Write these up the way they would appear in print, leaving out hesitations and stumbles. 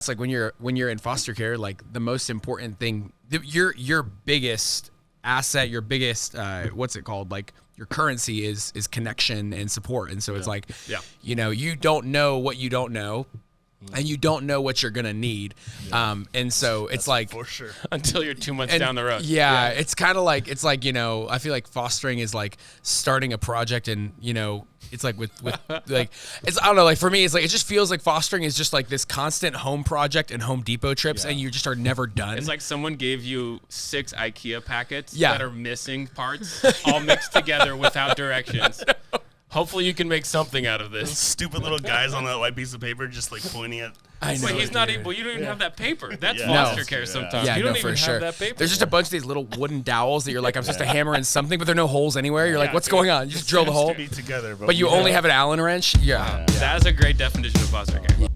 It's like when you're in foster care, like the most important thing, your biggest asset, your biggest what's it called, like your currency is connection and support. And so it's like, you don't know what you don't know, and you don't know what you're gonna need. And so it's like, for sure, until you're 2 months down the road. It's kind of like, it's like, I feel like fostering is like starting a project, and it's like with like, it's, I don't know, like for me, it's like, it just feels like fostering is just like this constant home project and Home Depot trips, and you just are never done. It's like someone gave you 6 IKEA packets that are missing parts, all mixed together without directions. Hopefully you can make something out of this. Those stupid little guys on that white piece of paper just like pointing at. I know. Wait, he's not even. Well, you don't even have that paper. That's foster care sometimes. Yeah, you don't no, even for sure. have that paper. There's just a bunch of these little wooden dowels that you're like, I'm supposed to hammer in something, but there are no holes anywhere. You're like, what's going on? You just drill the hole. Together, but you only have an Allen wrench. Yeah. That's a great definition of foster care.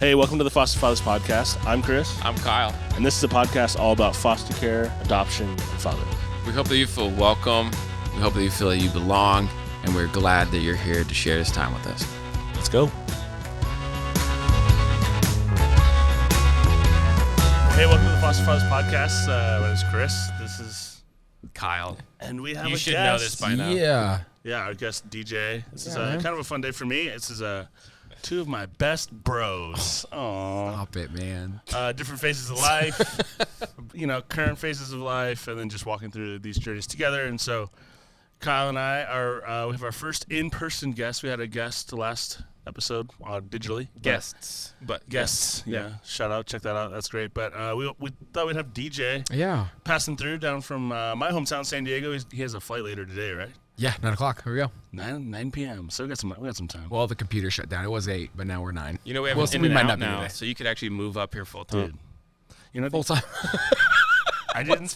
Hey, welcome to the Foster Fathers Podcast. I'm Chris. I'm Kyle. And this is a podcast all about foster care, adoption, and fatherhood. We hope that you feel welcome. We hope that you feel that you belong. And we're glad that you're here to share this time with us. Let's go. Hey, welcome to the Foster Fathers Podcast. My name is Chris. This is Kyle. And we have You a should guest. know this by now. Yeah, our guest, DJ. This is kind of a fun day for me. This is two of my best bros. Aww. Stop it, man. Different phases of life, current phases of life, and then just walking through these journeys together. And so Kyle and I are, we have our first in-person guest. We had a guest last episode digitally. Guests. Yeah. Shout out. Check that out. That's great. But we thought we'd have DJ passing through down from my hometown, San Diego. He has a flight later today, right? Yeah, 9 o'clock. Here we go. 9 p.m. So we got some time. Well, the computer shut down. It was 8, but now we're 9. We have an In-N-Out now, so you could actually move up here full time. Full time. I didn't.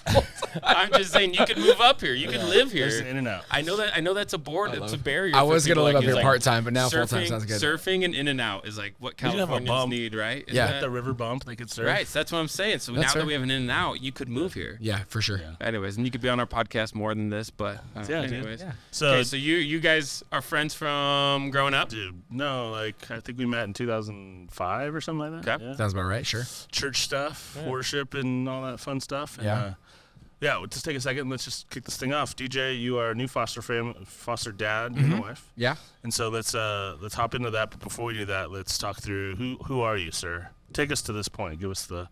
I'm just saying you could move up here. You could live here. There's an In-N-Out. I know that's a board. It's a barrier. I was going to live up here part time, but now full time sounds good. Surfing and In-N-Out is like what Californians need, right? The river bump, they could surf. Right. So that's what I'm saying. So now that we have an In-N-Out, you could move here. Yeah, for sure. Yeah. Anyways, and you could be on our podcast more than this, but anyways. Yeah. So you guys are friends from growing up? Dude, no, I think we met in 2005 or something like that. Okay. Yeah. Sounds about right. Sure. Church stuff, worship, and all that fun stuff. And, yeah, let's take a second. Let's just kick this thing off. DJ, you are a new foster dad and a wife. Yeah. And so let's hop into that. But before we do that, let's talk through who are you, sir? Take us to this point. Give us the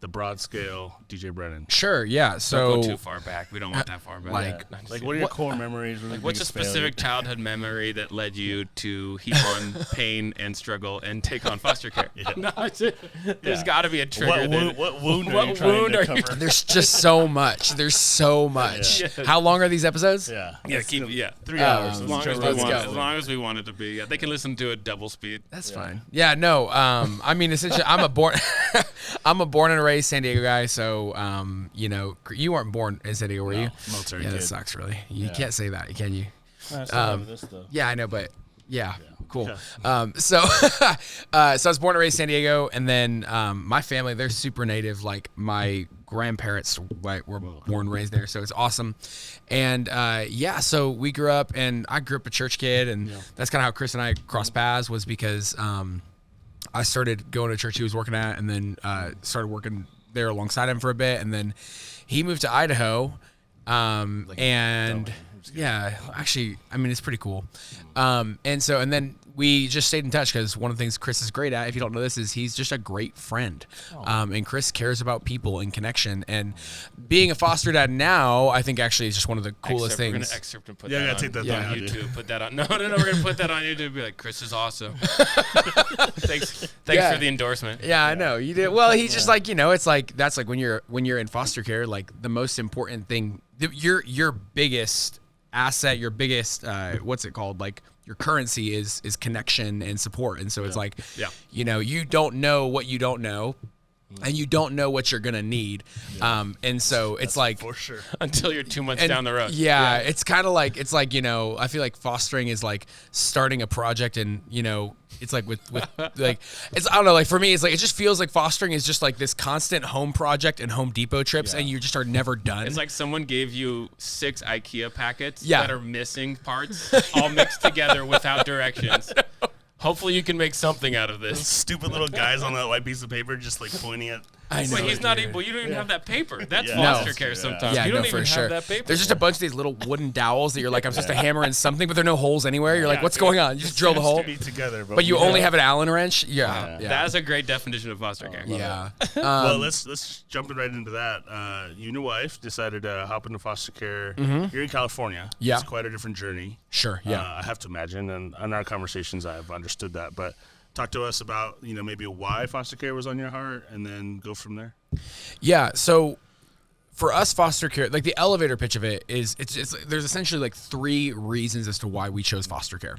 broad scale DJ Brennan. Sure. Yeah. So don't go too far back. We don't want that far back. Like what are your core memories? What's a specific childhood memory that led you to heap on pain and struggle and take on foster care? There's got to be a trigger. What wound are you trying to cover? There's just so much. There's so much. Yeah. How long are these episodes? Yeah. 3 hours. As long as we want it to be. Yeah, they can listen to it double speed. That's fine. Yeah. No. I mean, essentially, I'm a born and raised San Diego guy, so you weren't born in San Diego, were you? Military that kid. sucks, really. You can't say that, can you? This, though. Yeah, I know, but cool. So I was born and raised San Diego, and then my family, they're super native. Like my grandparents were born and raised there, so it's awesome. And so we grew up, and I grew up a church kid, and that's kind of how Chris and I crossed paths, was because I started going to church he was working at, and then started working there alongside him for a bit, and then he moved to Idaho, actually, I mean, it's pretty cool. And then we just stayed in touch, because one of the things Chris is great at, if you don't know this, is he's just a great friend. And Chris cares about people and connection. And being a foster dad now, I think actually is just one of the coolest things. We're going to excerpt and put that on take that on YouTube. Put that on. No, we're going to put that on YouTube and be like, Chris is awesome. Thanks for the endorsement. Yeah, I know. You did. Well, he's just like, it's like, that's like when you're in foster care, like the most important thing, your biggest asset, your biggest, what's it called? Like your currency is connection and support. And so it's like, you don't know what you don't know, and you don't know what you're going to need. And so it's like, for sure, until you're 2 months down the road. Yeah. It's kind of like, it's like, I feel like fostering is like starting a project, and, it's like with like, it's, I don't know, like for me, it's like, it just feels like fostering is just like this constant home project and Home Depot trips, and you just are never done. It's like someone gave you 6 IKEA packets that are missing parts, all mixed together without directions. Hopefully you can make something out of Those this. stupid little guys on that white piece of paper just like pointing at. I know. But he's not even. Well, you don't even have that paper. That's Yeah. foster No. care sometimes. Yeah, you don't no, even for sure. have that paper. There's just a bunch of these little wooden dowels that you're like, I'm supposed to hammer in something, but there are no holes anywhere. You're like, what's going on? You just drill the hole. Be together, But you only have an Allen wrench? Yeah. That is a great definition of foster care. Yeah. Well, let's jump right into that. You and your wife decided to hop into foster care. You're in California. Yeah. It's quite a different journey. Sure. Yeah. I have to imagine, and in our conversations, I've understood that. But talk to us about, maybe why foster care was on your heart, and then go from there. Yeah. So for us, foster care, like the elevator pitch of it is, there's essentially like 3 reasons as to why we chose foster care.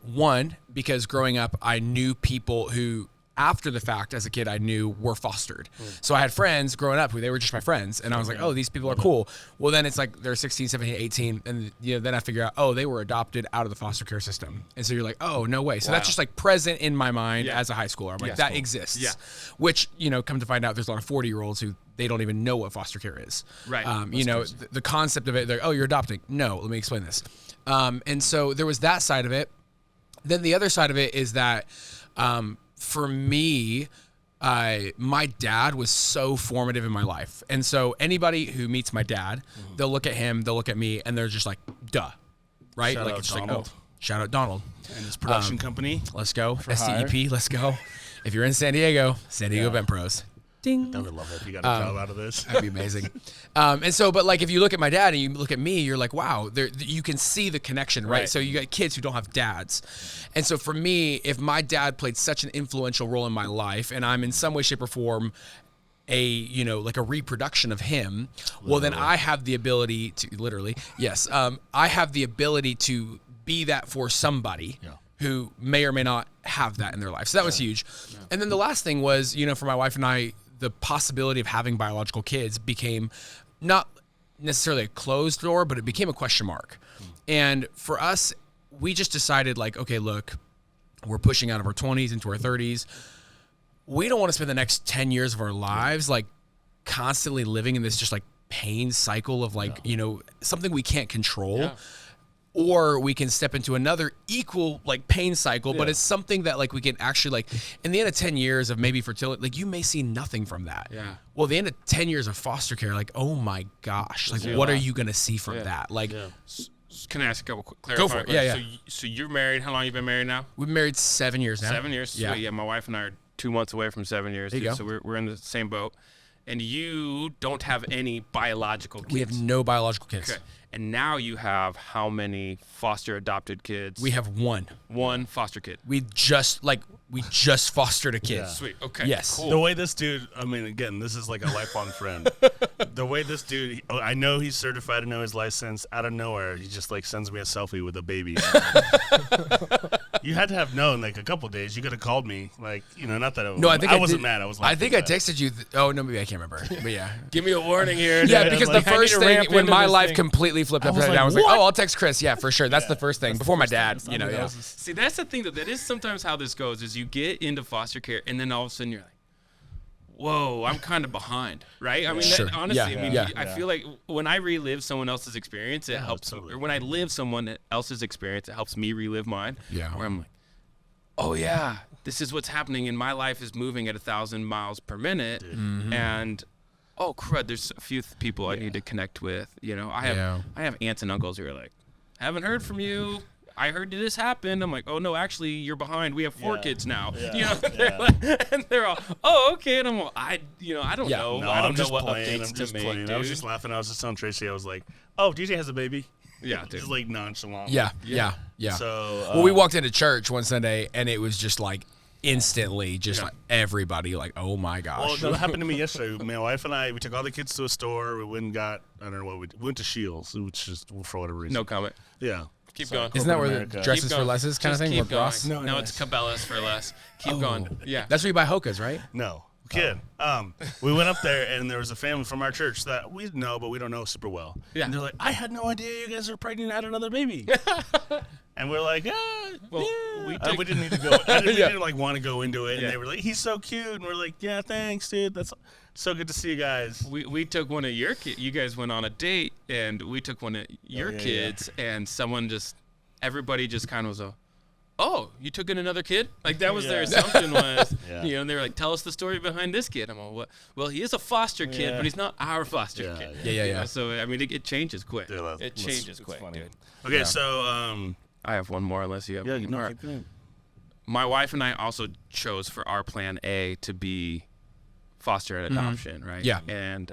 One, because growing up, I knew people who, after the fact, as a kid, I knew were fostered. So I had friends growing up who they were just my friends, and I was like, oh, these people are cool. Well, then it's like they're 16, 17, 18, and then I figure out, oh, they were adopted out of the foster care system. And so you're like, oh, no way. So that's just like present in my mind as a high schooler. I'm like, that exists. Yeah. Which, come to find out, there's a lot of 40-year-olds who they don't even know what foster care is. Right. The concept of it, they're like, oh, you're adopting. No, let me explain this. And so there was that side of it. Then the other side of it is that, for me, my dad was so formative in my life. And so anybody who meets my dad, they'll look at him, they'll look at me, and they're just like, duh. Right? Shout like out it's Donald. like, oh, shout out Donald. And his production company. Let's go. STEP, let's go. If you're in San Diego Event Pros. Ding. I would love it if you got a job out of this. That'd be amazing. And so, but like if you look at my dad and you look at me, you're like, wow, you can see the connection, right? So you got kids who don't have dads. And so for me, if my dad played such an influential role in my life and I'm in some way, shape, or form like a reproduction of him, well, then I have the ability to, I have the ability to be that for somebody. Yeah. Who may or may not have that in their life. So that was huge. Yeah. And then the last thing was, for my wife and I, the possibility of having biological kids became not necessarily a closed door, but it became a question mark. And for us, we just decided like, okay, look, we're pushing out of our 20s into our 30s. We don't want to spend the next 10 years of our lives like constantly living in this just like pain cycle of like, something we can't control. Yeah. Or we can step into another equal like pain cycle, but it's something that like we can actually like in the end of 10 years of maybe fertility, like you may see nothing from that. Yeah. Well, the end of 10 years of foster care, like, oh my gosh, like what are you going to see from that? Like, can I ask a couple quick clarifying Go for it. questions? Yeah. So you're married. How long have you been married now? We've been married 7 years now. 7 years. Yeah. Sweet. Yeah. My wife and I are 2 months away from 7 years. There you go. So we're in the same boat. And you don't have any biological kids. We have no biological kids. Okay. And now you have how many foster adopted kids? We have one. One foster kid. We just fostered a kid. Yeah. Sweet. Okay. Yes. Cool. The way this dude, I mean, again, this is like a lifelong friend. The way this dude, I know he's certified to know his license. Out of nowhere, he just like sends me a selfie with a baby. You had to have known like a couple days. You could have called me, like not that. I wasn't mad. I was. I think I texted you. Oh no, maybe I can't remember. But yeah, give me a warning here. Yeah, because like, the first thing when my life completely flipped upside down, I was like, oh, I'll text Chris. Yeah, for sure. That's the first thing before my dad. Yeah. See, that's the thing that is sometimes how this goes. Is you get into foster care and then all of a sudden you're like, whoa, I'm kind of behind, right? I mean, Sure. honestly, Yeah. I feel like when I relive someone else's experience, it helps. Totally. Or when I live someone else's experience, it helps me relive mine. Yeah. Where I'm like, oh yeah, this is what's happening in my life is moving at 1,000 miles per minute, and oh crud, there's a few people I need to connect with. I have aunts and uncles who are like, haven't heard from you. I heard this happen. I'm like, oh no, actually you're behind. We have 4 kids now. Yeah. They're like, and they're all, oh okay. And I'm like, I don't know. No, I don't I'm know just what playing. updates I'm just to make, playing. dude. I was just laughing. I was just telling Tracy. I was like, oh, DJ has a baby. Yeah, dude. Just like nonchalant. Yeah. So well, we walked into church one Sunday and it was just like instantly, just like everybody, like, oh my gosh. Well, that happened to me yesterday. My wife and I, we took all the kids to a store. We went and got, I don't know what we went to Shields, which is for whatever reason. No comment. Yeah. Keep going. Isn't that where the America. dresses Keep for going. lesses kind of Just thing? keep Or going. Ross? No, it's Cabela's for less. Keep going. Yeah. That's where you buy Hokas, right? No. Kid. We went up there and there was a family from our church that we know, but we don't know super well. Yeah. And they're like, I had no idea you guys were pregnant and had another baby. And we're like, Well, yeah. We didn't need to go. We didn't like want to go into it. And they were like, he's so cute. And we're like, yeah, thanks, dude. That's so good to see you guys. We took one of your kids. You guys went on a date, and we took one of your kids, and everybody just kind of was oh, you took in another kid? Like that was their assumption was, Yeah. you know, and they were like, tell us the story behind this kid. I'm like, what? Well, he is a foster kid, but he's not our foster kid. Yeah. You know, so, I mean, it changes quick. Yeah, It changes quick, funny. dude. Okay, so I have one more unless you have one more. keep going. My wife and I also chose for our plan A to be foster and adoption, right? Yeah. And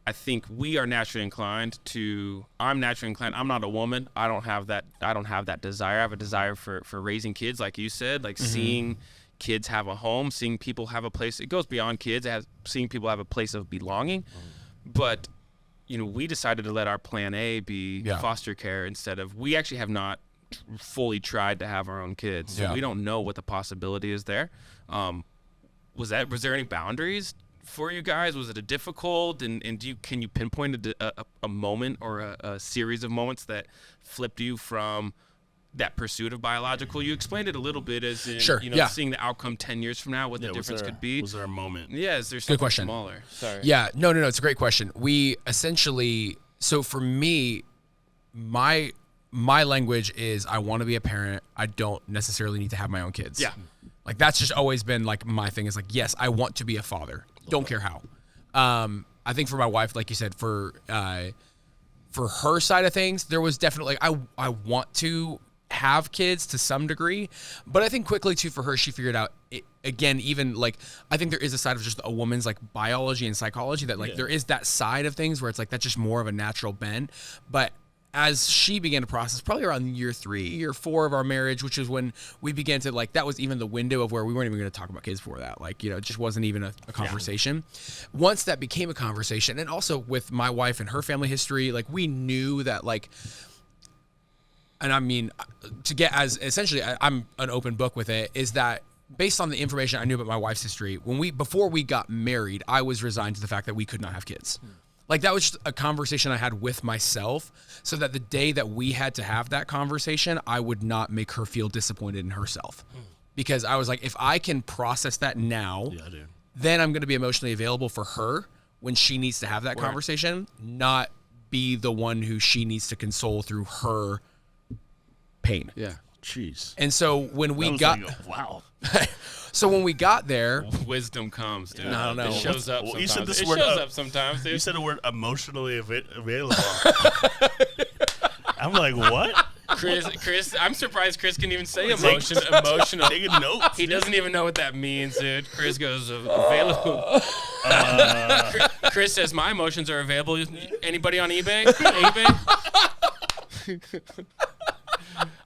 I think we are naturally inclined to. I'm naturally inclined. I'm not a woman. I don't have that desire. I have a desire for raising kids, like you said, like seeing kids have a home, seeing people have a place. It goes beyond kids. Seeing people have a place of belonging. But you know, we decided to let our plan A be foster care instead of. We actually have not fully tried to have our own kids, so we don't know what the possibility is there. Was there any boundaries for you guys? Was it a difficult, and can you pinpoint a moment or a series of moments that flipped you from that pursuit of biological? You explained it a little bit as in, seeing the outcome 10 years from now, what the difference could be. Was there a moment? Yeah, is there something Good question. smaller? Sorry. Yeah, no, it's a great question. We essentially, so for me, my language is I want to be a parent. I don't necessarily need to have my own kids. Yeah. Like that's just always been like my thing is like, yes, I want to be a father. Don't care how. I think for my wife, like you said, for her side of things, there was definitely I want to have kids to some degree, but I think quickly too for her, she figured out again, even like I think there is a side of just a woman's like biology and psychology that like there is that side of things where it's like that's just more of a natural bend. But as she began to process, probably around year 3, year 4 of our marriage, which is when we began to like, that was even the window of where we weren't even going to talk about kids before that. Like, you know, it just wasn't even a conversation. Once that became a conversation, and also with my wife and her family history, like we knew that like, and I mean, to get as essentially, I'm an open book with it, is that based on the information I knew about my wife's history, before we got married, I was resigned to the fact that we could not have kids. Like that was just a conversation I had with myself so that the day that we had to have that conversation, I would not make her feel disappointed in herself. Because I was like, if I can process that now, then I'm going to be emotionally available for her when she needs to have that conversation, not be the one who she needs to console through her pain. Yeah. Jeez. And so when we got, wow. so when we got there, Wisdom comes, dude. I don't know. It shows up sometimes. You said this it word, shows up sometimes, dude. You said the word emotionally available. I'm like, what? Chris, I'm surprised Chris can even say emotional. Taking notes. He doesn't even know what that means, dude. Chris goes, available. Chris says, my emotions are available. Anybody on eBay?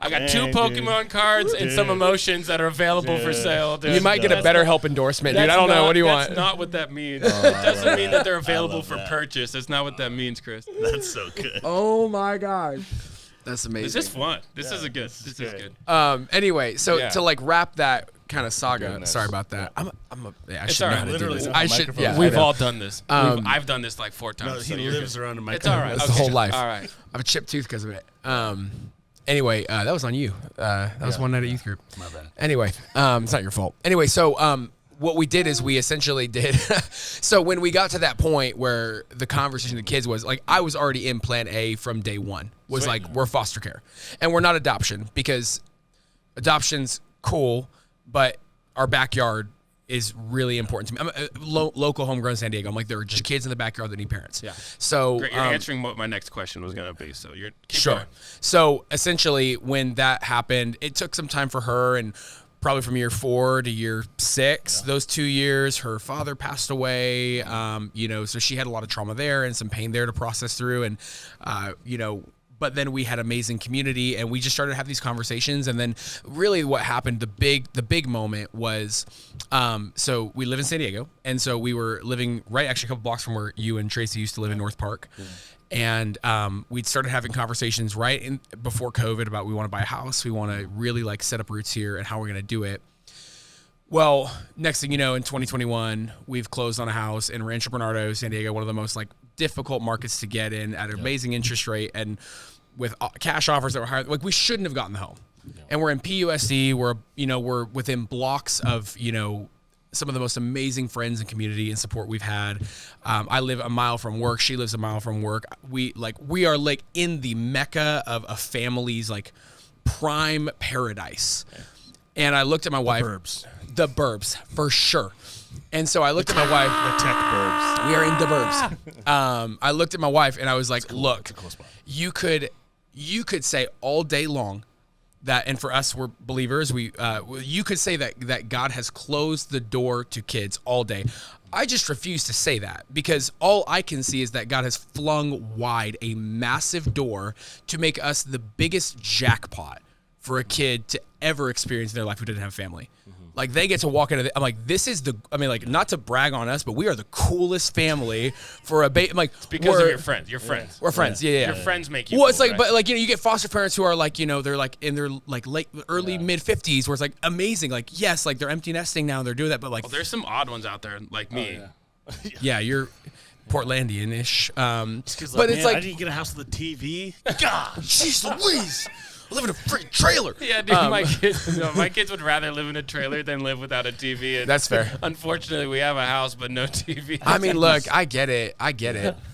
I got 2 Pokemon cards and some emotions that are available for sale, dude. you might get a BetterHelp endorsement, dude. I don't know. What do you want? That's not what that means. It doesn't mean that they're available for purchase. That's not what that means, Chris. That's so good. Oh my gosh. That's amazing. This is fun. This is good. Anyway, so to like wrap that kind of saga. Sorry about that. I should know how to do this. I should. Yeah, We've all done this. I've done this like 4 times. No, he lives around the microphone. It's all right. That's the whole life. All right. I have a chipped tooth because of it. Anyway, that was on you. That was one night at youth group. My bad. Anyway, it's not your fault. Anyway, so what we did is we essentially did. So when we got to that point where the conversation with the kids was like, I was already in plan A from day one. Was like, we're foster care, and we're not adoption because adoption's cool, but our backyard is really important to me. I'm a local homegrown San Diego. I'm like, there are just kids in the backyard that need parents. Yeah. So Great. You're answering what my next question was going to be. So you're sure. Going. So essentially, when that happened, it took some time for her, and probably from year 4 to year 6, those 2 years, her father passed away. So she had a lot of trauma there and some pain there to process through, and But then we had amazing community, and we just started to have these conversations. And then really what happened, the big moment was, so we live in San Diego. And so we were living actually a couple blocks from where you and Tracy used to live in North Park. And we'd started having conversations before COVID about we want to buy a house. We want to really like set up roots here and how we're going to do it. Well, next thing you know, in 2021, we've closed on a house in Rancho Bernardo, San Diego, one of the most like difficult markets to get in at an amazing interest rate, and with cash offers that were higher. Like we shouldn't have gotten the home. And we're in PUSD. We're within blocks of some of the most amazing friends and community and support we've had. I live a mile from work. She lives a mile from work. We are like in the mecca of a family's like prime paradise. And I looked at my wife. The burbs, for sure. And so I looked at my wife. The tech burbs. We are in the burbs. I looked at my wife and I was like, look, you could say all day long that, and for us, we're believers. You could say that God has closed the door to kids all day. I just refuse to say that, because all I can see is that God has flung wide a massive door to make us the biggest jackpot for a kid to ever experience in their life who didn't have a family. Like, they get to walk into I'm like, not to brag on us, but we are the coolest family for a baby. Like, it's because of your friends. Your friends. We're friends. Yeah. Your friends make you. Well, cool, it's like, right? but like, you get foster parents who are like, they're like in their like early mid 50s, where it's like amazing. Like, yes, like they're empty nesting now, they're doing that, but like, Well, there's some odd ones out there like me. yeah, you're Portlandian-ish. But it's like, I didn't get a house with a TV. God, jeez Louise. I live in a freaking trailer. Yeah, dude, my kids would rather live in a trailer than live without a TV. And that's fair. Unfortunately, we have a house but no TV. I mean, look, I get it.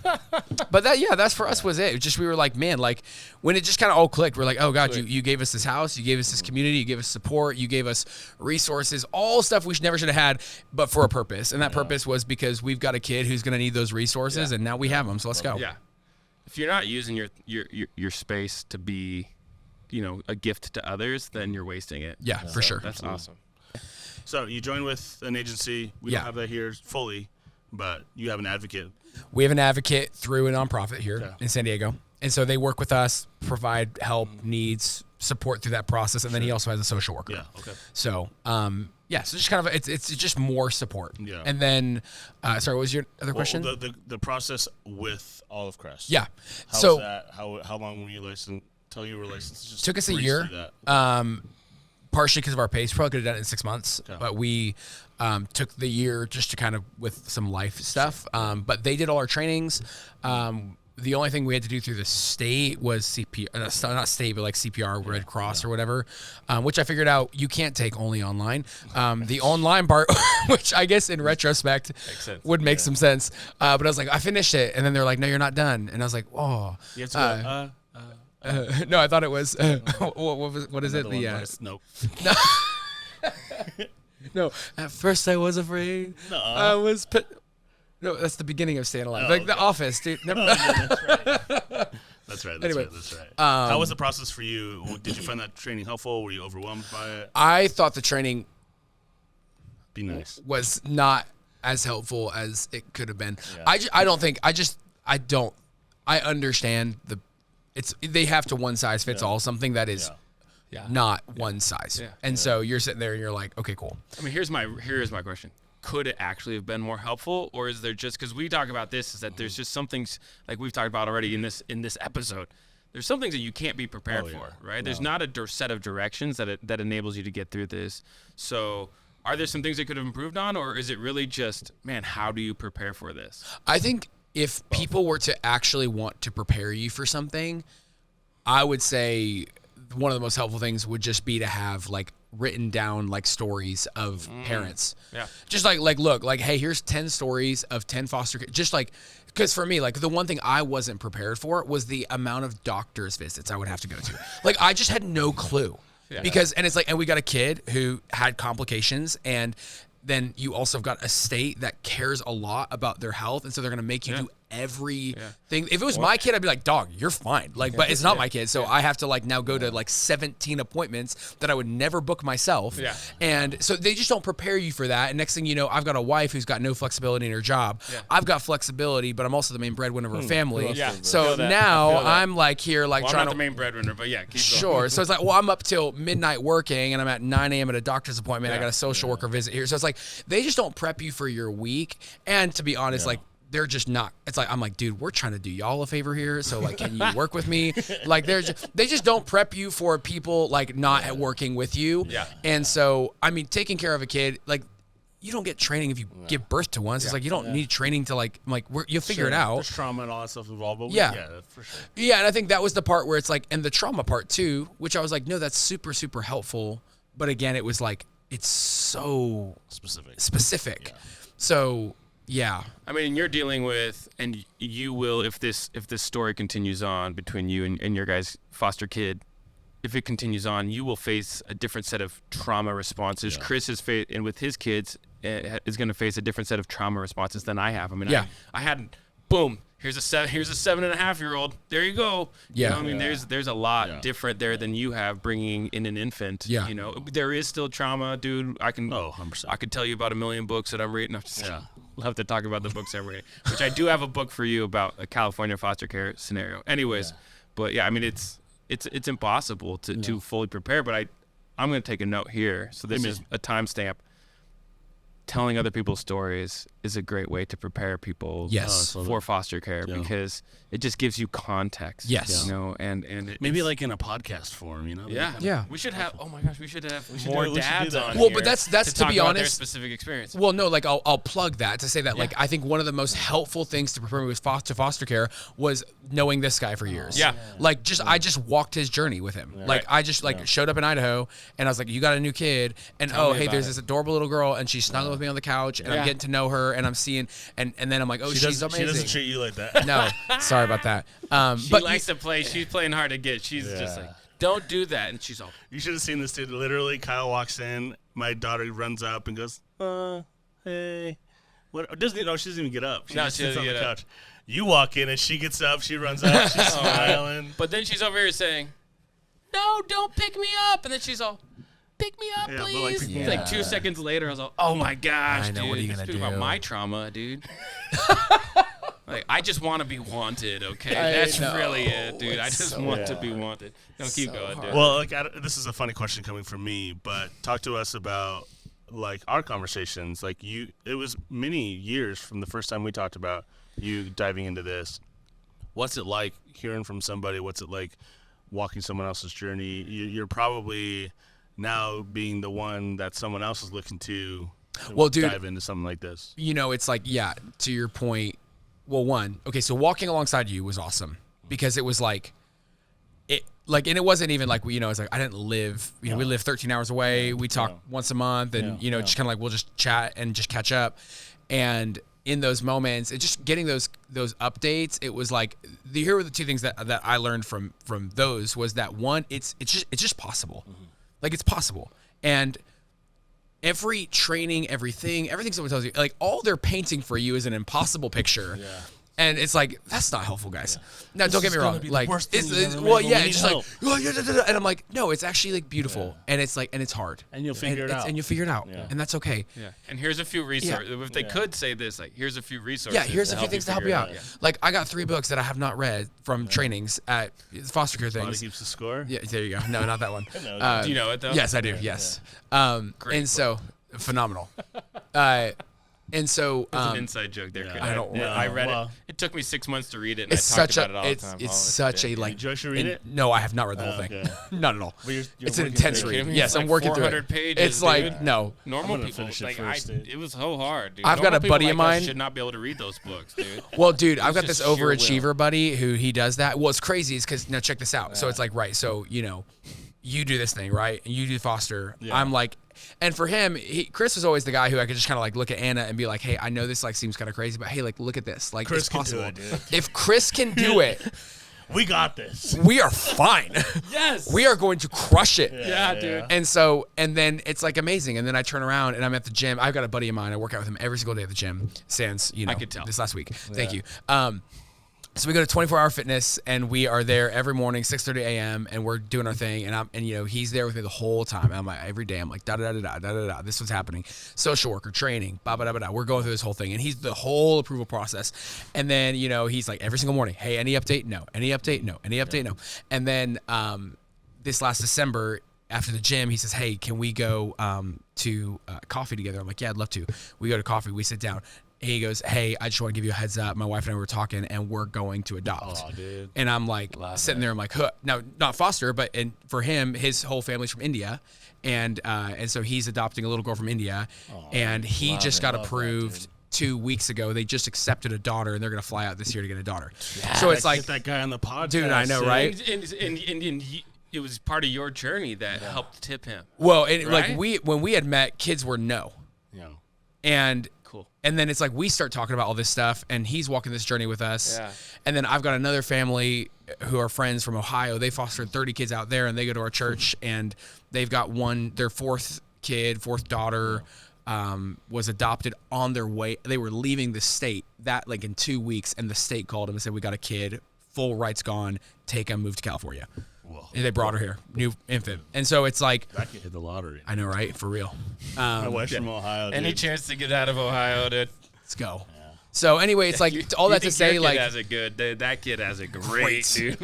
But that's for us was it. It was just, we were like, man, like when it just kind of all clicked, we're like, oh God, you gave us this house, you gave us this community, you gave us support, you gave us resources, all stuff we never should have had, but for a purpose. And that purpose was because we've got a kid who's going to need those resources, and now we have them. So let's go. Yeah. If you're not using your space to be, a gift to others, then you're wasting it. Yeah, for sure. That's awesome. So you join with an agency. We don't have that here fully, but you have an advocate. We have an advocate through a nonprofit here in San Diego. And so they work with us, provide help, needs, support through that process. And then he also has a social worker. Yeah, okay. So, so just kind of, it's just more support. Yeah. And then, sorry, what was your other question? The process with Olive Crest. Yeah. How was that? How long were you licensed? Till you were licensed? Just took us a year. Partially because of our pace. Probably could have done it in 6 months. Okay. But we took the year just to kind of with some life stuff. But they did all our trainings. The only thing we had to do through the state was CPR, not state, but like CPR, Red Cross or whatever, which I figured out you can't take only online. The online part, which I guess in retrospect would make some sense. But I was like, I finished it. And then they're like, no, you're not done. And I was like, oh. You have to no, I thought it was, what is it? Nope. No, at first I was afraid. No. I was no, that's the beginning of Staying Alive. The Office, dude. Never. That's right. Anyway, that's right. How was the process for you? Did you find that training helpful? Were you overwhelmed by it? I thought the training was not as helpful as it could have been. Yeah. I understand they have to one size fits all, something that is not one size. Yeah. And so you're sitting there and you're like, okay, cool. I mean, here's my question. Could it actually have been more helpful, or is there just, because we talk about this, is that there's just some things like we've talked about already in this episode. There's some things that you can't be prepared for, right? No. There's not a set of directions that enables you to get through this. So are there some things that could have improved on, or is it really just, man, how do you prepare for this? I think if people were to actually want to prepare you for something, I would say one of the most helpful things would just be to have like written down like stories of parents. Yeah. Just like look, like, hey, here's 10 stories of 10 foster kids. Just like, because for me, like the one thing I wasn't prepared for was the amount of doctor's visits I would have to go to. Like I just had no clue. Yeah. Because, and it's like, and we got a kid who had complications, and then you also have got a state that cares a lot about their health. And so they're going to make you do everything. If it was my kid, I'd be like, dog, you're fine. Like, but it's not my kid. So I have to like now go to like 17 appointments that I would never book myself. Yeah. And so they just don't prepare you for that. And next thing you know, I've got a wife who's got no flexibility in her job. Yeah. I've got flexibility, but I'm also the main breadwinner of her family. Yeah. So now I'm like here, like trying I'm not the main breadwinner, but keep going. Sure. So it's like, well, I'm up till midnight working, and I'm at 9 a.m. at a doctor's appointment. I got a social worker visit here. So it's like, they just don't prep you for your week. And to be honest, like, they're just not. It's like, I'm like, dude, we're trying to do y'all a favor here. So like, can you work with me? Like they just don't prep you for people like not working with you. Yeah. And so, I mean, taking care of a kid, like you don't get training if you give birth to one. So it's like, you don't need training to like, you'll figure it out. There's trauma and all that stuff involved. But for sure. Yeah. And I think that was the part where it's like, and the trauma part too, which I was like, no, that's super, super helpful. But again, it was like, it's so specific. Yeah. So, yeah. I mean, you're dealing with, and you will, if this story continues on between you and your guys' foster kid, if it continues on, you will face a different set of trauma responses. Chris is and with his kids is going to face a different set of trauma responses than I have. I mean, I had boom. Here's a 7.5-year-old. There you go. Yeah. You know, I mean, there's a lot different there than you have bringing in an infant. Yeah. You know, there is still trauma, dude. I can 100%. I could tell you about a million books that I'm reading. Love to talk about the books I'm reading, which I do have a book for you about a California foster care scenario. Anyways, but yeah, I mean, it's impossible to fully prepare. But I'm going to take a note here. So this is a timestamp. Telling other people's stories is a great way to prepare people for foster care because it just gives you context. Yes. You know, and maybe like in a podcast form, you know? Yeah. We should have, oh my gosh, we should have more dads on Well, here but that's to to be talk about honest, their specific experience. Well, no, like I'll plug that to say that like I think one of the most helpful things to prepare me with foster care was knowing this guy for years. Yeah. Like I just walked his journey with him. Like I just showed up in Idaho and I was like, you got a new kid, and hey, there's this adorable little girl and she's snuggling with me on the couch and I'm getting to know her and I'm seeing and then I'm like, oh, she's amazing. She doesn't treat you like that. No, sorry about that. She but likes to play. She's playing hard to get. She's just like, don't do that. And she's all. You should have seen this dude. Literally, Kyle walks in. My daughter runs up and goes, hey. What? She doesn't even get up. She just sits on the couch. You walk in and she gets up. She runs up. She's smiling. But then she's over here saying, no, don't pick me up. And then she's all, pick me up, please. Like 2 seconds later, I was like, oh my gosh, I know, dude. what are you gonna do? About my trauma, dude. Like, I just want to be wanted, okay? That's really it, dude. I just want to be wanted. No, keep going, dude. Well, like, this is a funny question coming from me, but talk to us about, like, our conversations. Like, it was many years from the first time we talked about you diving into this. What's it like hearing from somebody? What's it like walking someone else's journey? You're probably now being the one that someone else is looking to dive into something like this. You know, it's like, to your point, well, so walking alongside you was awesome because it was like, and it wasn't even like, it's like, I didn't live, we live 13 hours away. We talk once a month and, just kind of like, we'll just chat and just catch up. And in those moments, and just getting those updates, it was like, here were the two things that I learned from those was that one, it's just possible. Mm-hmm. Like it's possible. And every training, everything someone tells you, like all they're painting for you is an impossible picture. Yeah. And it's like, that's not helpful, guys. Now, don't get me wrong. Like, it's like, and I'm like, no, it's actually like beautiful. And it's like, and it's hard. And you'll figure it out. And you'll figure it out. Yeah. And that's okay. Yeah. And here's a few resources. If they could say this, like, here's a few resources. Yeah, here's a few things to help you out. Yeah. Like, I got 3 books that I have not read from trainings at foster care things. Body Keeps the Score? Yeah, there you go. No, not that one. Do you know it, though? Yes, I do. Yes. And so, phenomenal. And so, it's an inside joke there. Yeah. I read it. It took me 6 months to read it, and it's I talked about it all the time. It's such a like. Did you read it? No, I have not read the whole thing. Okay. Not at all. You're it's an intense read. Yes, like I'm working through it. 400 pages. It's like dude. no. Normal people, like it was so hard. Dude. I've got a buddy of mine should not be able to read those books, dude. Well, dude, I've got this overachiever buddy who he does that. Well, it's crazy. It's because now check this out. So it's like so you do this thing right, and you do foster. Yeah. I'm like. And for him, Chris was always the guy who I could just kind of like look at Anna and be like, hey, I know this like seems kind of crazy, but hey, like look at this. Like Chris it's possible. Can do it, dude. If Chris can do it, we got this. We are fine. Yes. We are going to crush it. Yeah, dude. And then it's like amazing. And then I turn around and I'm at the gym. I've got a buddy of mine. I work out with him every single day at the gym. Sans, I could tell. This last week. Thank you. So we go to 24-hour fitness and we are there every morning, 6:30 a.m. and we're doing our thing. And he's there with me the whole time. And I'm like, every day I'm like, da da da da da da da. This was happening. Social worker training, ba ba da ba da. We're going through this whole thing, and he's the whole approval process. And then he's like every single morning, hey, any update? No. Any update? No. Any update? No. And then this last December. After the gym, he says, hey, can we go to coffee together? I'm like, yeah, I'd love to. We go to coffee. We sit down. He goes, hey, I just want to give you a heads up. My wife and I were talking, and we're going to adopt. Oh, dude. And I'm like sitting there. I'm like, huh. Now, not foster, but for him, his whole family's from India. And so he's adopting a little girl from India. Oh, and he just got approved 2 weeks ago. They just accepted a daughter, and they're going to fly out this year to get a daughter. Yeah, so it's like. Get that guy on the podcast. Dude, I know, right? And it was part of your journey that helped tip him. Well, like when we had met, kids were no. Yeah. And Cool. And then it's like we start talking about all this stuff, and he's walking this journey with us. Yeah. And then I've got another family who are friends from Ohio. They fostered 30 kids out there, and they go to our church, and they've got their fourth daughter was adopted on their way. They were leaving the state that like in 2 weeks, and the state called them and said, "We got a kid, full rights gone. Take him, move to California." Whoa. And they brought her here, new infant. And so it's like, That could hit the lottery. I know, right? For real. My wife's from Ohio. Any dude. chance to get out of Ohio, dude? Let's go. So anyway, it's like all that to say, your like, kid has it good. That kid has it great, dude.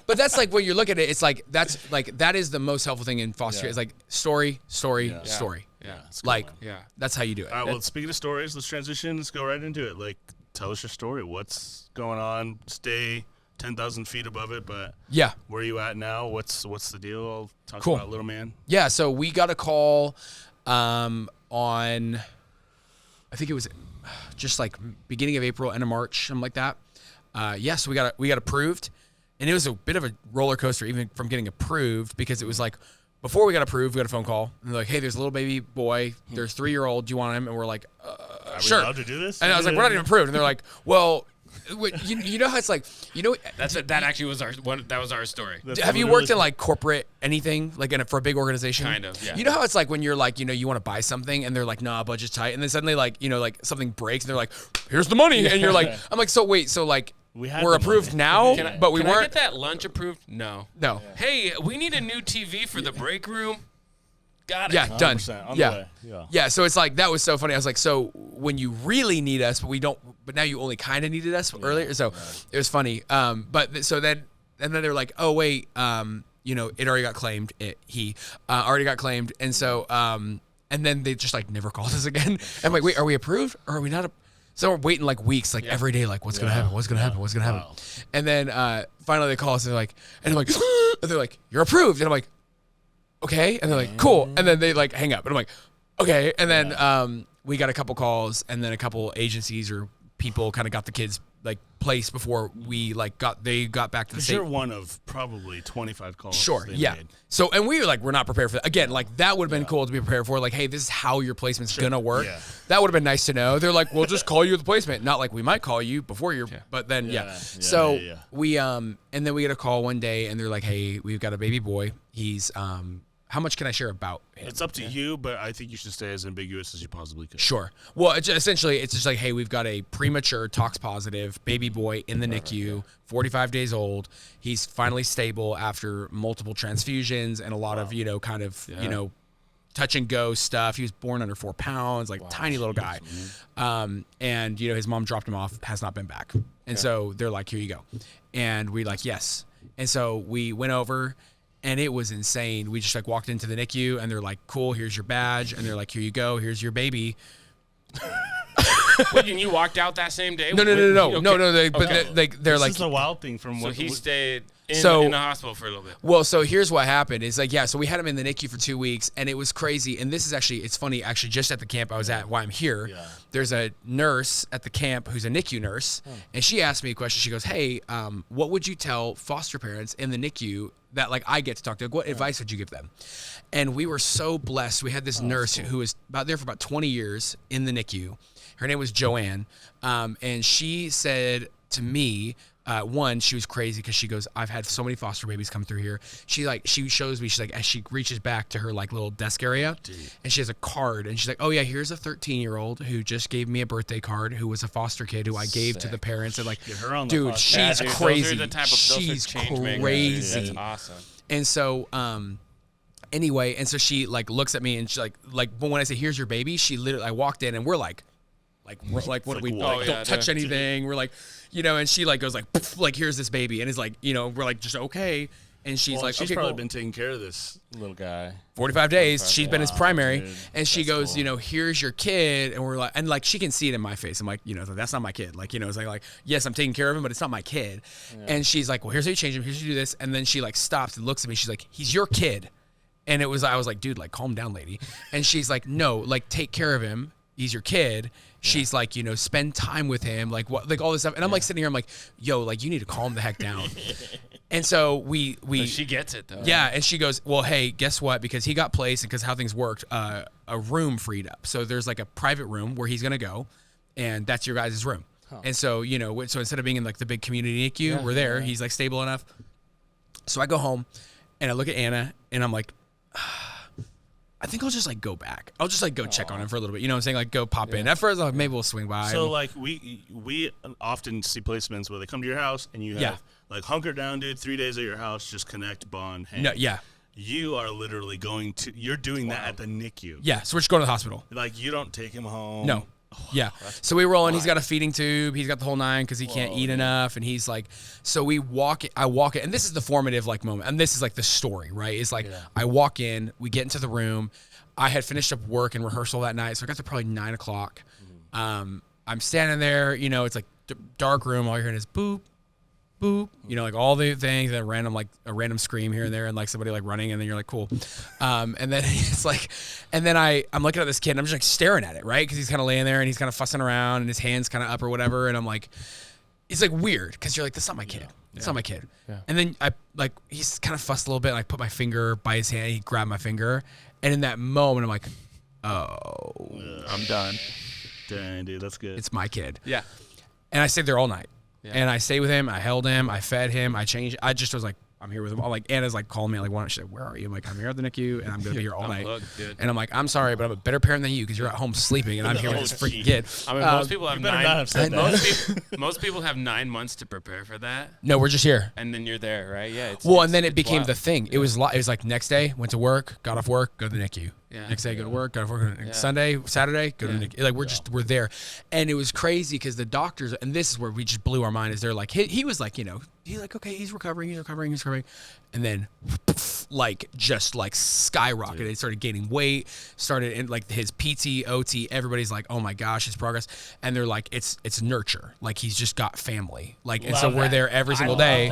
but that's like when you look at it, it's like that is the most helpful thing in foster care. It's like story. Yeah. It's Like, cool, Yeah. that's how you do it. All right, well, speaking of stories, let's transition. Let's go right into it. Like, tell us your story. What's going on? Stay 10,000 feet above it, but Yeah. where are you at now? What's the deal? I'll talk Cool. about little man. Yeah. So we got a call on, I think it was just like beginning of April, end of March, something like that. So we got approved, and it was a bit of a roller coaster even from getting approved, because it was like, before we got approved, we got a phone call, and they're like, "Hey, there's a little baby boy. There's 3-year-old. Do you want him?" And we're like, Are we "Sure." allowed to do this? And I was like, "We're not even approved." And they're like, "Well, you know how it's like, you know, That actually was our story. That's have you literally- worked in like corporate anything, like for a big organization?" Kind of, yeah. You know how it's like when you're like, you want to buy something, and they're like, "Nah, budget's tight," and then suddenly like, like something breaks, and they're like, "Here's the money," and you're like, "I'm like, so wait, so like had we're the approved money. now, but we Can I weren't." get that lunch approved? No. No. Hey, we need a new TV for the break room. Got it. Yeah, done. 100% on the Yeah. way. Yeah. Yeah, so it's like, that was so funny. I was like, so when you really need us, but we don't, but now you only kind of needed us earlier. So it was funny. So then they're like, "Oh wait, it already got claimed. He already got claimed." And so, and then they just like never called us again. I'm like, "Wait, are we approved or are we not?" So we're waiting like weeks, like every day, like, what's gonna happen? What's gonna happen? What's gonna happen? And then finally they call us, and they're like, and I'm like, and they're like, "You're approved," and I'm like, "Okay," and they're like, "Cool," and then they like hang up, and I'm like, "Okay," and then we got a couple calls, and then a couple agencies or people kind of got the kids like placed before we like got back to the Because state. you're one of probably 25 calls. Sure, they yeah. made. So, and we were not prepared for that. Again, like that would have been cool to be prepared for. Like, hey, this is how your placement's gonna work. Yeah. That would have been nice to know. They're like, we'll just call you the placement. Not like we might call you before you're, but then So we and then we get a call one day, and they're like, "Hey, we've got a baby boy. He's how much can I share about him?" It's up to you, but I think you should stay as ambiguous as you possibly could. Sure. Well, essentially, it's just like, hey, we've got a premature tox positive baby boy in the NICU, 45 days old. He's finally stable after multiple transfusions and a lot of, touch and go stuff. He was born under 4 pounds, like tiny little guy. And, his mom dropped him off, has not been back. And so they're like, "Here you go." And we like, yes. And so we went over, and it was insane. We just like walked into the NICU, and they're like, "Cool, here's your badge." And they're like, "Here you go. Here's your baby." Wait, and you walked out that same day? No. They're This like, is the wild thing from So what he stayed in the hospital for a little bit. well, so here's what happened. It's like, so we had him in the NICU for 2 weeks, and it was crazy. And this is it's funny, just at the camp I was at, why I'm here, there's a nurse at the camp who's a NICU nurse, and she asked me a question. She goes, "Hey, what would you tell foster parents in the NICU that like I get to talk to? Like, what advice would you give them?" And we were so blessed. We had this nurse who was there for about 20 years in the NICU. Her name was Joanne, and she said to me, one, she was crazy because she goes, "I've had so many foster babies come through here." She shows me, she's like, as she reaches back to her like little desk area, and she has a card, and she's like, "Oh yeah, here's a 13-year-old who just gave me a birthday card, who was a foster kid who I gave to the parents." And like, Get her on the dude, podcast. she's Dude, crazy. Those are the type of She's change makers. crazy. That's awesome. And so, anyway, and so she like looks at me, and she like, but when I say, "Here's your baby," she literally, I walked in, and we're like, what do we, what? don't touch anything. We're like, and she like goes like, "Poof," like, "Here's this baby," and it's like, we're like, just okay. And she's like, she's "Okay, probably cool." been taking care of this little guy. 45 days. She's been his primary. dude, And she that's goes, cool. "Here's your kid." And we're like, and like, she can see it in my face. I'm like, that's not my kid. Like, it's like, yes, I'm taking care of him, but it's not my kid. And she's like, "Well, here's how you change him. Here's how you do this." And then she like stops and looks at me. She's like, "He's your kid." And I was like, "Dude, like, calm down, lady." And she's like, "No, like, take care of him. he's your kid. She's like, you know, spend time with him, like what, like all this stuff. And I'm like sitting here, I'm like, yo, like you need to calm the heck down. And so we So she gets it though. yeah, and she goes, well, hey, guess what? Because he got placed and because how things worked, a room freed up. So there's like a private room where he's gonna go, and that's your guys' room. And so, you know, so instead of being in like the big community NICU, we're there. He's like stable enough. So I go home, and I look at Anna, and I'm like, I think I'll just like go back. I'll just like go check on him for a little bit. You know what I'm saying? Like go pop in. At first, I'm like, maybe we'll swing by. So like we often see placements where they come to your house and you have like hunker down, dude. 3 days at your house, just connect, bond, hang. No, yeah. You are literally you're doing that at the NICU. Yeah, so we're just going to the hospital. Like you don't take him home. No. Yeah. So we roll in. He's got a feeding tube. He's got the whole nine because he can't eat enough. And he's like, so we walk it. I walk it. And this is the formative like moment. And this is like the story, right? It's like I walk in. We get into the room. I had finished up work and rehearsal that night. So I got to probably 9 o'clock. I'm standing there. You know, it's like dark room. All you're hearing is boop, boop. You know, like all the things, that random like a random scream here and there, and like somebody like running, and then you're like, cool. And then it's like, and then I'm looking at this kid, and I'm just like staring at it, right? Because he's kind of laying there, and he's kind of fussing around, and his hand's kind of up or whatever, and I'm like, it's like weird because you're like, that's not my kid. It's not my kid. Yeah. And then he's kind of fussed a little bit, and I put my finger by his hand. He grabbed my finger, and in that moment, I'm like, oh, I'm done. Dang, dude, that's good. It's my kid. Yeah. And I stayed there all night. Yeah. And I stayed with him. I held him. I fed him. I changed. I just was like, I'm here with him. Like Anna's like calling me like, why don't she's like, where are you? I'm like, I'm here at the NICU, and I'm gonna be here all night. Hooked, dude. And I'm like, I'm sorry, but I'm a better parent than you because you're at home sleeping, and I'm here with this freaking kid. I mean, most people have better not have said that. most people have 9 months to prepare for that, No, we're just here. and then you're there, right? Yeah. And then it it's became wild. the thing. It was like next day, went to work, got off work, go to the NICU. Yeah. Next day, go to work, got off work. Sunday, Saturday, go to the NICU. Like we're there, and it was crazy because the doctors, and this is where we just blew our mind. Is they're like he was like, you know, he's like, okay, he's recovering, and then like just like skyrocketed. It started gaining weight, started in like his PT, OT, everybody's like, oh my gosh, his progress. And they're like, it's nurture. Like he's just got family. Like, and so we're there every single day.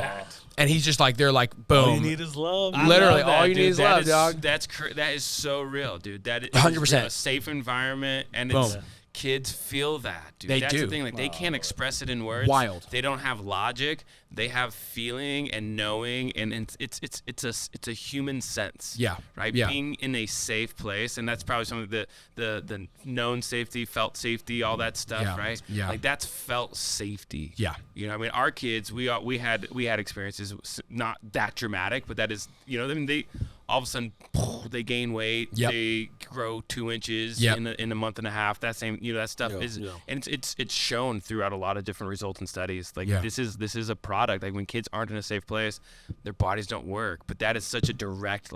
And he's just like, they're like, boom. All you need is love. Literally, That, all you dude. need is That love, dog. That is so real, dude. That is 100%. a safe environment, and Boom. it's kids feel that, dude. They That's do. the thing. Like they can't express it in words. Wild. They don't have logic. They have feeling and knowing, and it's a human sense. Yeah. Right. Yeah. Being in a safe place, and that's probably some of the known safety, felt safety, all that stuff. Yeah. Right. Yeah. Like that's felt safety. Yeah. You know, I mean, our kids, we had experiences not that dramatic, but that is, you know, I mean, they all of a sudden they gain weight, Yep. they grow 2 inches Yep. in a month and a half. That same, you know, that stuff is, and it's shown throughout a lot of different results and studies. Like this is a product. Like when kids aren't in a safe place, their bodies don't work. But that is such a direct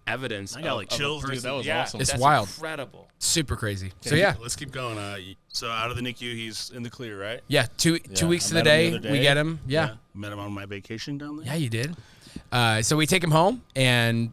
evidence. I got like chills, dude. That was awesome. It's that's wild. incredible. Super crazy. So yeah. Let's keep going. So out of the NICU, he's in the clear, right? Yeah, two weeks I to the met him day, the other we day. get him. Yeah. Met him on my vacation down there. Yeah, you did. So we take him home, and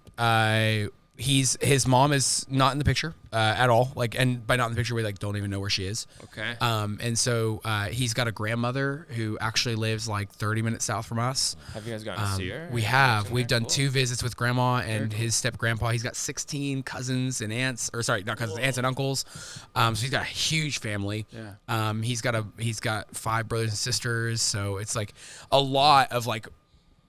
his mom is not in the picture at all. Like, and by not in the picture, we like don't even know where she is. Okay. And so he's got a grandmother who actually lives like 30 minutes south from us. Have you guys gotten to see her? We have. We've done Cool. 2 visits with grandma and his step grandpa. He's got 16 cousins and aunts, or sorry, not cousins, aunts and uncles. So he's got a huge family. Yeah. He's got 5 brothers and sisters. So it's like a lot of like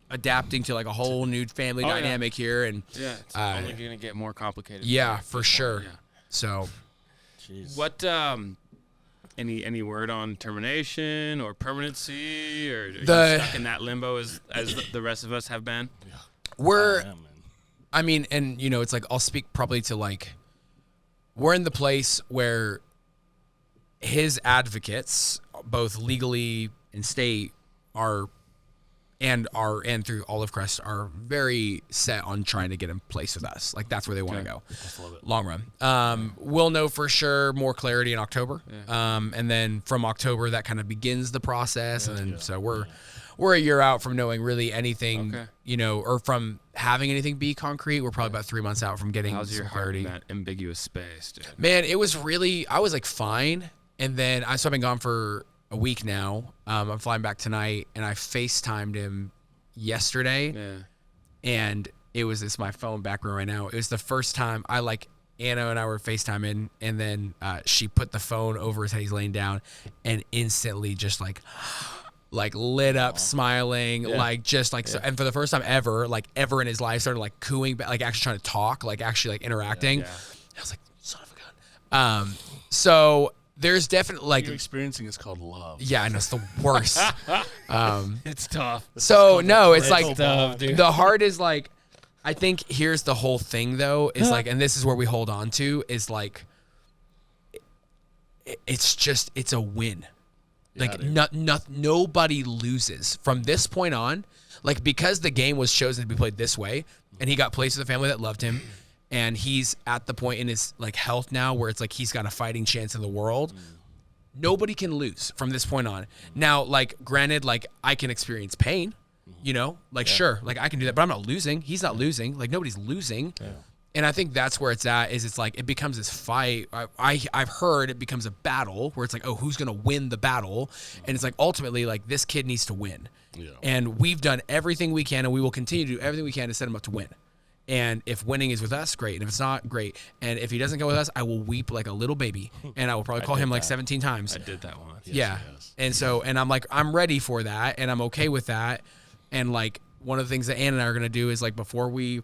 adapting to like a whole new family dynamic here. And Yeah. It's only gonna get more complicated. yeah, for sure. Yeah. So Jeez. What any word on termination or permanency, or are you stuck in that limbo as the rest of us have been? we're, Yeah, man. I mean, and you know, it's like, I'll speak probably to like, we're in the place where his advocates, both legally and state, are through Olive Crest, are very set on trying to get in place with us. Like that's where they want to go. Long run. We'll know for sure more clarity in October. And then from October that kind of begins the process. And then so we're a year out from knowing really anything, you know, or from having anything be concrete. We're probably about 3 months out from getting How's some your heart clarity. in that ambiguous space, dude? Man, it was really, I was like fine. And then so I've been gone for a week now. I'm flying back tonight, and I FaceTimed him yesterday. Yeah. And it's my phone background right now. It was the first time I like Anna and I were FaceTiming, and then she put the phone over his head. He's laying down, and instantly just like lit up, smiling, like just like so. And for the first time ever in his life, started like cooing, like actually trying to talk, like actually like interacting. I was like, son of a gun. So there's definitely like you're experiencing is called love. Yeah, I know, it's the worst. It's tough. So no, it's like tough, dude. the heart is like. I think here's the whole thing though, is like, and this is where we hold on to, is like, it's a win. Like nobody loses from this point on, like, because the game was chosen to be played this way, and he got placed with a family that loved him, and he's at the point in his like health now where it's like he's got a fighting chance in the world. Nobody can lose from this point on. Now, like, granted, like, I can experience pain. You know, like, sure, like I can do that, but I'm not losing. He's not losing. Like, nobody's losing. Yeah. And I think that's where it's at, is it's like, it becomes this fight. I've heard it becomes a battle where it's like, oh, who's going to win the battle? And it's like, ultimately, like, this kid needs to win. Yeah. And we've done everything we can, and we will continue to do everything we can to set him up to win. And if winning is with us, great. And if it's not, great. And if he doesn't go with us, I will weep like a little baby. And I will probably call him like 17 times. I did that once. Yeah. And so, and I'm like, I'm ready for that, and I'm okay with that. And like, one of the things that Ann and I are gonna do is like, before we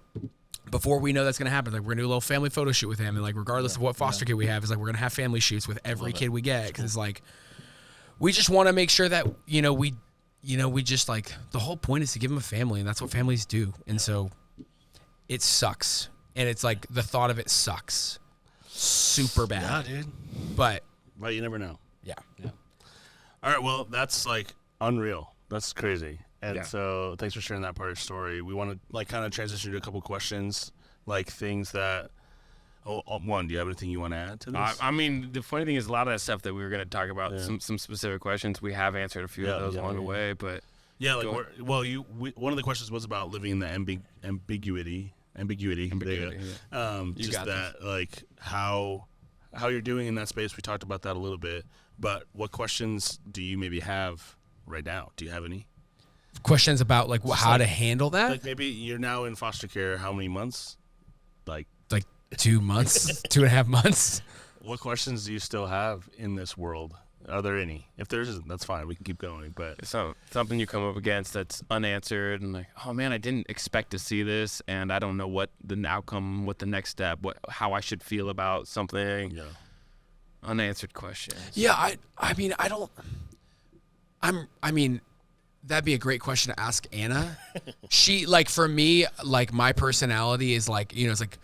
know that's gonna happen, like, we're gonna do a little family photo shoot with him, and like, regardless of what foster kid we have, is like, we're gonna have family shoots with every kid we get, because it's like, we just want to make sure that we just like, the whole point is to give them a family, and that's what families do. And so, it sucks, and it's like, the thought of it sucks, super bad. Yeah, dude. But you never know. Yeah. All right. Well, that's like unreal. That's crazy. And so thanks for sharing that part of your story. We want to like kind of transition to a couple questions, like things that, one, do you have anything you want to add to this? I mean, the funny thing is, a lot of that stuff that we were going to talk about, some specific questions, we have answered a few of those along the way, but. Yeah, like, one of the questions was about living in the ambiguity. Just that, like, how you're doing in that space. We talked about that a little bit, but what questions do you maybe have right now? Do you have any? Questions about like how to handle that? Like, maybe you're now in foster care. How many months? Like 2 months, 2.5 months. What questions do you still have in this world? Are there any? If there isn't, that's fine. We can keep going. But it's something you come up against that's unanswered, and like, oh man, I didn't expect to see this, and I don't know what the outcome, what the next step, how I should feel about something. Yeah. Unanswered questions. Yeah, I mean, that'd be a great question to ask Anna. She, like, for me, like, my personality is like, it's like,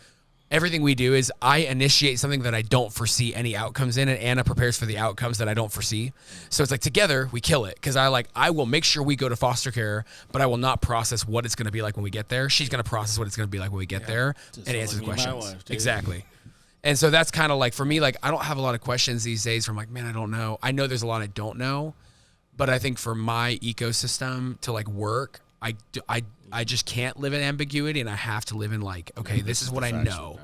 everything we do is I initiate something that I don't foresee any outcomes in, and Anna prepares for the outcomes that I don't foresee. So it's like, together we kill it, because I will make sure we go to foster care, but I will not process what it's going to be like when we get there. She's going to process what it's going to be like when we get there and answer the questions. Exactly. And so that's kind of like, for me, like, I don't have a lot of questions these days where I'm like, man, I don't know. I know there's a lot I don't know, but I think for my ecosystem to like work, I just can't live in ambiguity, and I have to live in like, okay, this is what I know.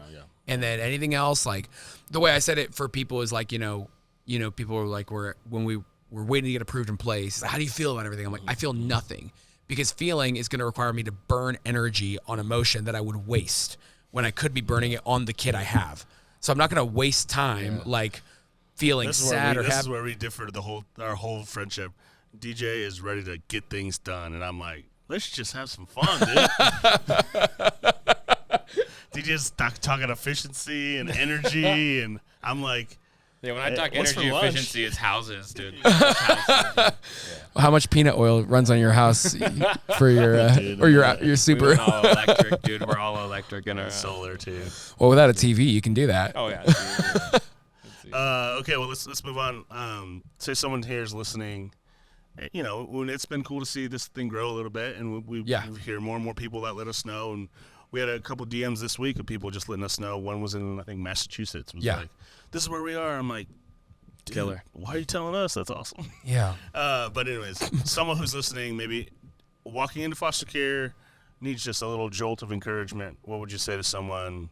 And then anything else, like, the way I said it for people is like, people are like, when we're waiting to get approved in place, how do you feel about everything? I'm like, I feel nothing, because feeling is going to require me to burn energy on emotion that I would waste when I could be burning it on the kid I have. So I'm not going to waste time like feeling sad or happy. This is where we differ our whole friendship. DJ is ready to get things done, and I'm like, let's just have some fun, dude. DJ's talking efficiency and energy, and I'm like, yeah, when I talk energy efficiency, it's houses, dude. How much peanut oil runs on your house for your your super? We're all electric, dude. We're all electric in our solar too. Well, without a TV, you can do that. Oh yeah. Okay, well let's move on. Say someone here is listening. When it's been cool to see this thing grow a little bit, and we hear more and more people that let us know. And we had a couple DMs this week of people just letting us know. One was in, I think, Massachusetts. It was like, this is where we are. I'm like, killer. Why are you telling us? That's awesome. Yeah. But anyways, someone who's listening, maybe walking into foster care, needs just a little jolt of encouragement. What would you say to someone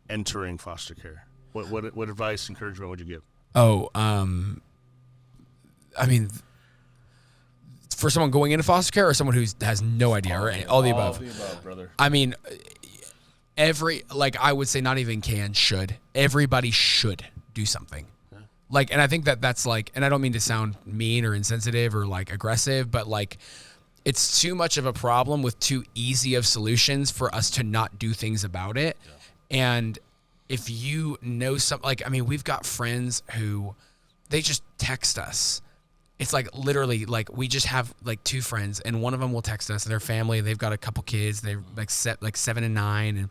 entering foster care? What advice, encouragement would you give? Oh, I mean, for someone going into foster care, or someone who has no idea, or all the above? All the above, brother. I mean, I would say not even should. Everybody should do something. Like, and I think that's like, and I don't mean to sound mean or insensitive or like aggressive, but like, it's too much of a problem with too easy of solutions for us to not do things about it. Yeah. And if you know we've got friends who they just text us. It's like literally like we just have like 2 friends, and one of them will text us. Their family, they've got a couple kids. They're like 7 and 9,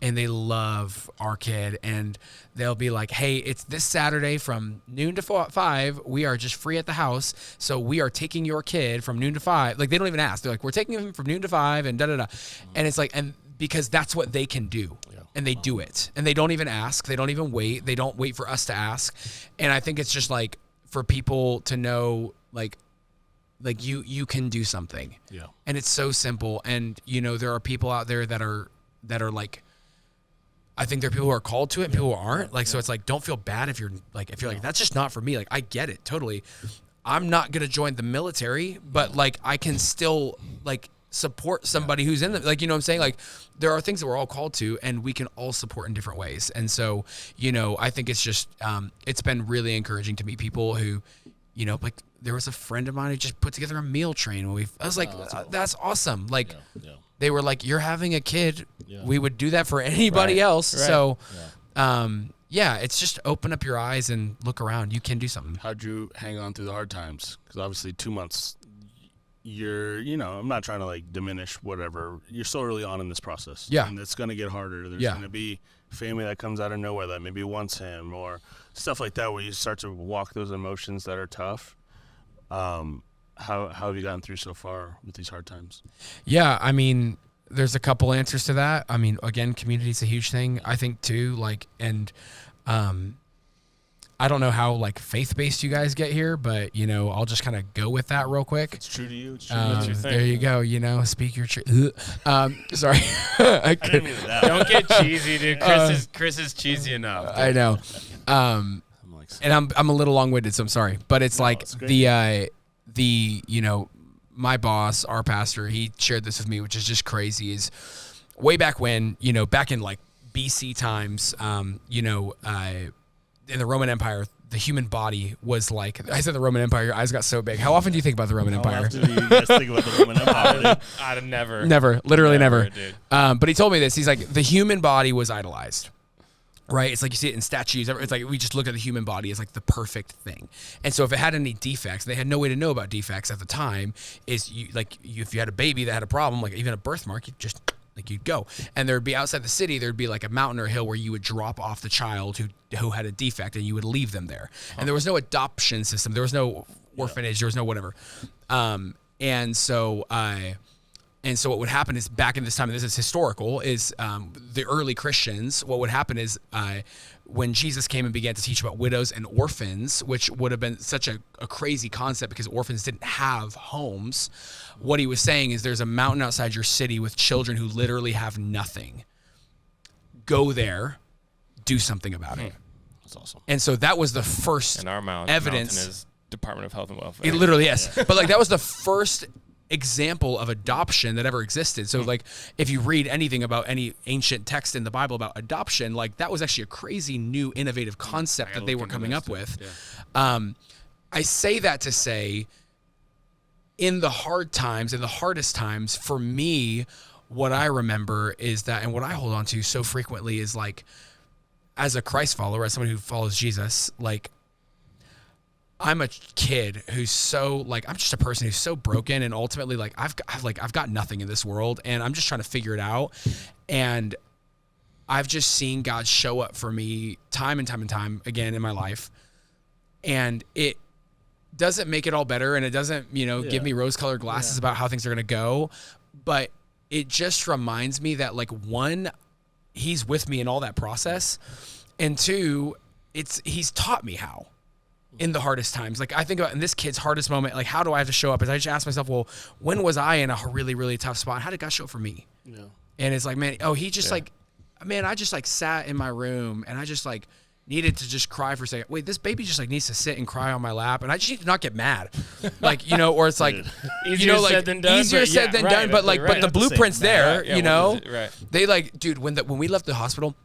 and they love our kid. And they'll be like, "Hey, it's this Saturday from noon to 5. We are just free at the house, so we are taking your kid from noon to 5." Like they don't even ask. They're like, "We're taking him from noon to 5," and da da da. And it's like, and because that's what they can do. And they do it, and they don't even ask. They don't even wait. They don't wait for us to ask. And I think it's just like, for people to know, like you can do something. Yeah. And it's so simple. And there are people out there that are like, I think there are people who are called to it and people who aren't. Like, so it's like, don't feel bad if you're like that's just not for me. Like, I get it totally. I'm not gonna join the military, but like I can still like support somebody who's in the, like, you know what I'm saying? Like, there are things that we're all called to, and we can all support in different ways. And so, I think it's just, it's been really encouraging to meet people who, like there was a friend of mine who just put together a meal train when I was like, that's awesome. Like they were like, you're having a kid. Yeah. We would do that for anybody else. Right. So, it's just open up your eyes and look around. You can do something. How'd you hang on through the hard times? Because obviously 2 months, I'm not trying to like diminish whatever. You're so early on in this process. Yeah. And it's going to get harder. There's going to be family that comes out of nowhere that maybe wants him, or stuff like that, where you start to walk those emotions that are tough. How have you gotten through so far with these hard times? Yeah. I mean, there's a couple answers to that. I mean, again, community is a huge thing, I think too, like, and, I don't know how like faith-based you guys get here, but I'll just kind of go with that real quick. It's true to you. It's true. That's your thing. There you go. Speak your truth. Sorry, I didn't mean that. Don't get cheesy, dude. Chris is cheesy enough. Dude. I know. And I'm a little long-winded, so I'm sorry, but it's like my boss, our pastor, he shared this with me, which is just crazy. Is way back when, back in like BC times, in the Roman Empire, the human body was like, I said the Roman Empire, your eyes got so big. How often do you think about the Roman Empire? How often do you guys think about the Roman Empire? I'd never. Never, literally never. Dude. But he told me this. He's like, the human body was idolized, right? It's like you see it in statues. It's like we just look at the human body as like the perfect thing. And so if it had any defects, they had no way to know about defects at the time, if you had a baby that had a problem, like even a birthmark, you just... like you'd go, and there'd be outside the city, there'd be like a mountain or a hill where you would drop off the child who had a defect, and you would leave them there. And there was no adoption system. There was no orphanage. There was no whatever. And so what would happen is, back in this time, and this is historical, is the early Christians, what would happen is when Jesus came and began to teach about widows and orphans, which would have been such a crazy concept because orphans didn't have homes, what he was saying is there's a mountain outside your city with children who literally have nothing. Go there, do something about it. That's awesome. And so that was the first and our evidence. Mountain is Department of Health and Welfare. It literally is. Yeah. But like that was the first example of adoption that ever existed. So like if you read anything about any ancient text in the Bible about adoption, like that was actually a crazy new innovative concept that they were coming up with. Yeah. I say that to say, in the hard times, in the hardest times, for me, what I remember is that, and what I hold on to so frequently is like, as a Christ follower, as someone who follows Jesus, like I'm a kid who's so like, I'm just a person who's so broken, and ultimately like I've got nothing in this world, and I'm just trying to figure it out. And I've just seen God show up for me time and time and time again in my life. And it doesn't make it all better, and it doesn't, give me rose-colored glasses about how things are going to go. But it just reminds me that, like, one, he's with me in all that process. And two, he's taught me how in the hardest times. Like, I think about in this kid's hardest moment, like, how do I have to show up? And I just ask myself, well, when was I in a really, really tough spot? How did God show up for me? Yeah. And it's like, man, he just like, man, I just like sat in my room, and I just like needed to just cry for a second. Wait, this baby just like needs to sit and cry on my lap, and I just need to not get mad, like or it's like Easier said than done, easier but said yeah, than right, done, but like right. the blueprint's there, Yeah, what is it? Right. They like, dude, when we left the hospital,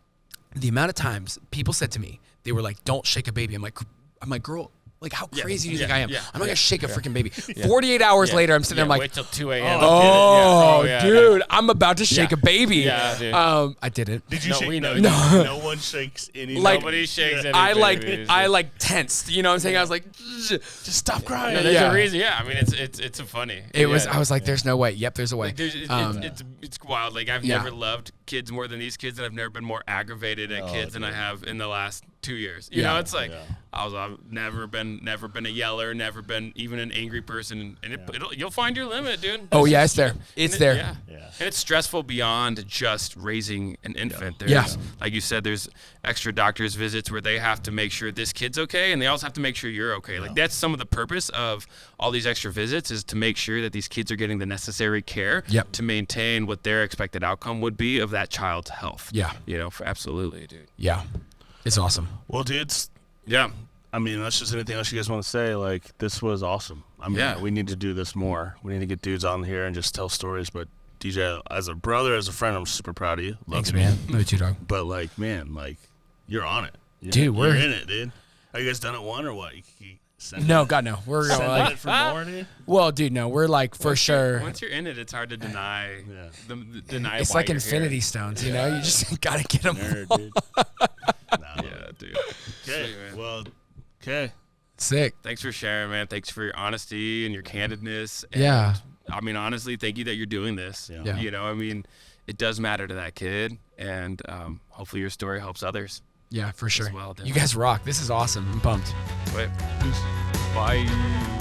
the amount of times people said to me, they were like, "Don't shake a baby." I'm like, girl. Like, how crazy do you think I am? Yeah, I'm not going to shake a freaking baby. 48 hours later, I'm sitting there, I'm like, wait till 2 a.m. dude, I'm about to shake a baby. Yeah, dude. I didn't. Did you shake? we know. No one shakes any. Like, Nobody shakes any I babies. like tensed. You know what I'm saying? I was like, just stop crying. No, there's Yeah. a reason. Yeah, I mean, it's a funny. I was like, there's no way. Yep, there's a way. It's wild. Like, I've Yeah. never loved kids more than these kids, and I've never been more aggravated at kids than I have in the last 2 years. You know, it's like I've never been a yeller, never been even an angry person, and you'll find your limit, dude. Oh yeah, it's there. It's there. Yeah. And it's stressful beyond just raising an infant. Yeah. There's, like you said, there's extra doctor's visits where they have to make sure this kid's okay, and they also have to make sure you're okay. Like, that's some of the purpose of all these extra visits, is to make sure that these kids are getting the necessary care to maintain what their expected outcome would be of that child's health. Yeah. Absolutely, dude. Yeah. It's awesome. Well, dudes. Yeah. I mean, that's just anything else you guys want to say. Like, this was awesome. I mean, we need to do this more. We need to get dudes on here and just tell stories. But DJ, as a brother, as a friend, I'm super proud of you. Thanks, man. Love you too, dog. But like, man, like, you're on it. Dude, you're in it, dude. Are you guys done at one or what? No, God, no. We're send like, it for more, dude. well, dude, no. We're like, for sure. Once you're in it, it's hard to deny. Deny. It's why like you're Infinity here. Stones, you know? You just gotta get them. Nerd, dude. Yeah, dude. Okay. Sweet, man. Well. Okay. Sick. Thanks for sharing, man. Thanks for your honesty and your candidness. And, Yeah. I mean, honestly, thank you that you're doing this. Yeah. You know, I mean, it does matter to that kid, and hopefully your story helps others. Yeah, for sure. well, you guys rock. This is awesome. I'm pumped. Wait. Bye.